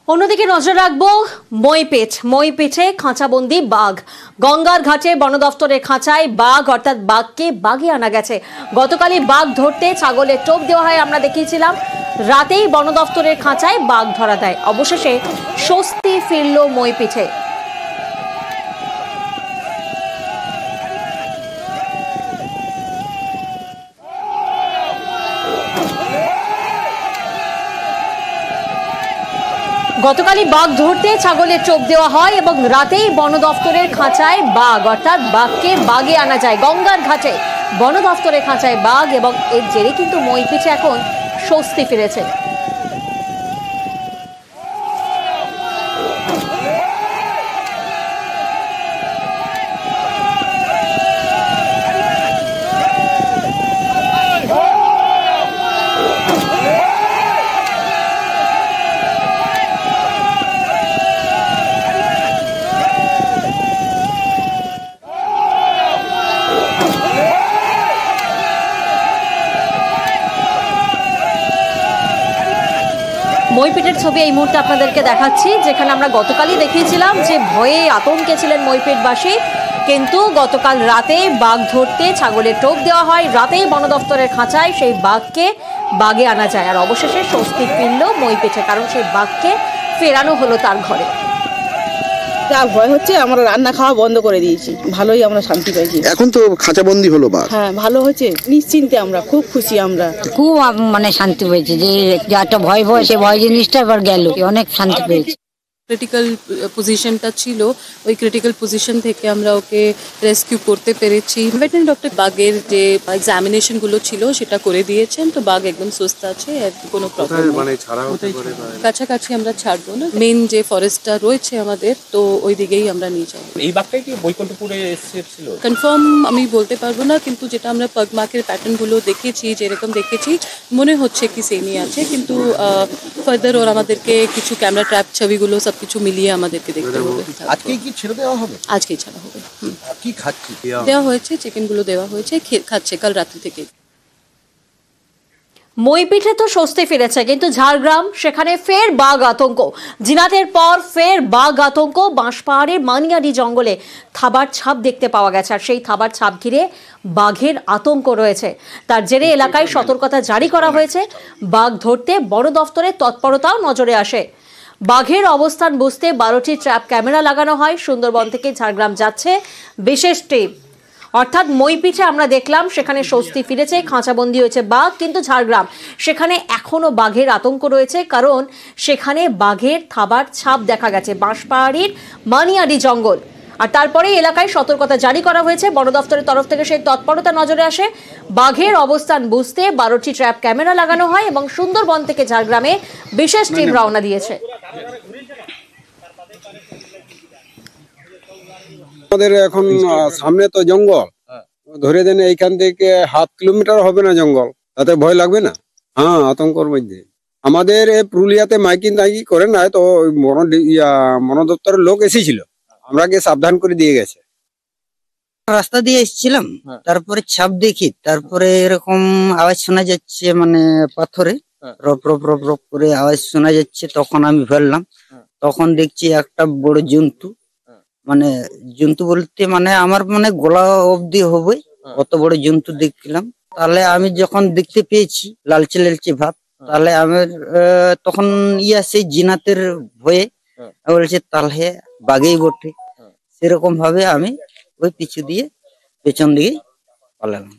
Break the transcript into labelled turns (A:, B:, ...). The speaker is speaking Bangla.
A: অন্যদিকে নজর রাখবো মইপিঠে খাঁচাবন্দি বাঘ। গঙ্গার ঘাটে বন দফতরের খাঁচায় বাঘ অর্থাৎ বাঘকে বাগে আনা গেছে। গতকালই বাঘ ধরতে ছাগলের টোপ দেওয়া হয়, আমরা দেখিয়েছিলাম। রাতেই বন দফতরের খাঁচায় বাঘ ধরা দেয়। অবশেষে স্বস্তি ফিরল মইপিঠে। গতকালই বাঘ ধরতে ছাগলের চোপ দেওয়া হয় এবং রাতেই বন দফতরের খাঁচায় বাঘ অর্থাৎ বাঘকে বাগে আনা যায়। গঙ্গার ঘাটে বন দফতরের খাঁচায় বাঘ এবং এর জেরে কিন্তু মইপিঠে এখন স্বস্তি ফিরেছে। মইপিঠের ছবি এই মুহূর্তে আপনাদেরকে দেখাচ্ছি, যেখানে আমরা গতকালই দেখিয়েছিলাম যে ভয়ে আতঙ্কে ছিলেন মইপিঠবাসী, কিন্তু গতকাল রাতে বাঘ ধরতে ছাগলের টোপ দেওয়া হয়। রাতেই বন দফতরের খাঁচায় সেই বাঘকে বাগে আনা যায়, আর অবশেষে স্বস্তি ফিরল মইপিঠে, কারণ সেই বাঘকে ফেরানো হলো তার ঘরে।
B: যা ভয় হচ্ছে, আমরা রান্না খাওয়া বন্ধ করে দিয়েছি, ভালোই আমরা শান্তি পাইছি।
C: এখন তো খাঁচাবন্দি হলো বাঘ।
B: হ্যাঁ, ভালো হচ্ছে, নিশ্চিন্তে আমরা খুব খুশি, আমরা
D: খুব শান্তি পেয়েছি। যে একটা ভয় সে ভয় জিনিসটা এবার গেল, অনেক শান্তি পেয়েছি।
E: ক্রিটিক্যাল পজিশনটা ছিল, ওই ক্রিটিক্যাল পজিশন থেকে আমরা ওকে রেস্কিউ করতে পেরেছি। ভেটেরিনারি ডক্টর বাঘের যে এক্সামিনেশনগুলো ছিল সেটা করে দিয়েছেন, তো বাঘ একদম সুস্থ আছে, কোনো প্রবলেম নেই। কাছাকাছি আমরা ছাড়বো না, মেন যে ফরেস্টটা রয়েছে আমাদের, তো ওই দিকেই আমরা নিয়ে যাবো।
F: এই বাঘটাই কি বৈকুণ্ঠপুরে এসেছিল?
E: কনফার্ম আমি বলতে পারবো না, কিন্তু যেটা আমরা পাগ মার্কের প্যাটার্নগুলো দেখেছি, যেরকম দেখেছি মনে হচ্ছে কি সেমই আছে, কিন্তু ফার্দার ওর আমাদেরকে কিছু ক্যামেরা ট্র্যাপ ছবিগুলো সবকিছু মিলিয়ে আমাদেরকে দেখতে হবে।
C: আজকেই কি ছেড়ে দেওয়া হবে?
E: আজকেই ছাড়া হবে।
C: কি খাচ্ছি?
E: দেওয়া হয়েছে, চিকেনগুলো দেওয়া হয়েছে, খাচ্ছে কাল রাত্রি থেকে।
A: মইপিঠে তো স্বস্তি ফিরেছে, কিন্তু ঝাড়গ্রাম, সেখানে ফের বাঘ আতঙ্ক। জিনাতের পর ফের বাঘ আতঙ্ক। বাঁশপাহাড়ের মানিয়ারি জঙ্গলে থাবার ছাপ দেখতে পাওয়া গেছে, আর সেই থাবার ছাপ ঘিরে বাঘের আতঙ্ক রয়েছে। তার জেরে এলাকায় সতর্কতা জারি করা হয়েছে। বাঘ ধরতে বন দফতরের তৎপরতাও নজরে আসে। বাঘের অবস্থান বুঝতে 12টি ট্র্যাপ ক্যামেরা লাগানো হয়। সুন্দরবন থেকে ঝাড়গ্রাম যাচ্ছে বিশেষ টিম। অর্থাৎ মইপিঠে আমরা দেখলাম সেখানে স্বস্তি ফিরেছে, খাঁচাবন্দি হয়েছে বাঘ, কিন্তু ঝাড়গ্রাম সেখানে এখনো বাঘের আতঙ্ক রয়েছে, কারণ সেখানে বাঘের থাবার ছাপ দেখা গেছে। বাঁশপাহাড়ির মানিয়ারি জঙ্গল, আর তারপরে এলাকায় সতর্কতা জারি করা হয়েছে। বন দফতরের তরফ থেকে সেই তৎপরতা নজরে আসে। বাঘের অবস্থান বুঝতে 12টি ট্র্যাপ ক্যামেরা লাগানো হয় এবং সুন্দরবন থেকে ঝাড়গ্রামে বিশেষ টিম রওনা দিয়েছে।
G: আমাদের এখন সামনে তো জঙ্গল, ধরে দেন এইখান থেকে 7 কিলোমিটার হবে না জঙ্গল, তাতে ভয় লাগবে না? হ্যাঁ, আতঙ্কর মধ্যে। আমাদের পুরুলিয়াতে মাইকিং করে না, তো বন দপ্তরের লোক এসেছিল, আমরাকে সাবধান করে দিয়ে গেছে।
D: রাস্তা দিয়ে এসেছিলাম, তারপরে ছাপ দেখি, তারপরে এরকম আওয়াজ শোনা যাচ্ছে, পাথরে রপ রপ রপ রপ করে আওয়াজ শোনা যাচ্ছে। তখন আমি ফেললাম, তখন দেখছি একটা বড় জন্তু, জন্তু বলতে আমার গলা অব্দি হবে অত বড় জন্তু দেখলাম। তাহলে আমি যখন দেখতে পেয়েছি লালচে লালচে ভাব, তাহলে আমার তখন সেই জিনাতের ভয়ে বলছে তাহলে বাঘেই বটে। সেরকম ভাবে আমি ওই পেছন দিকে পালালাম।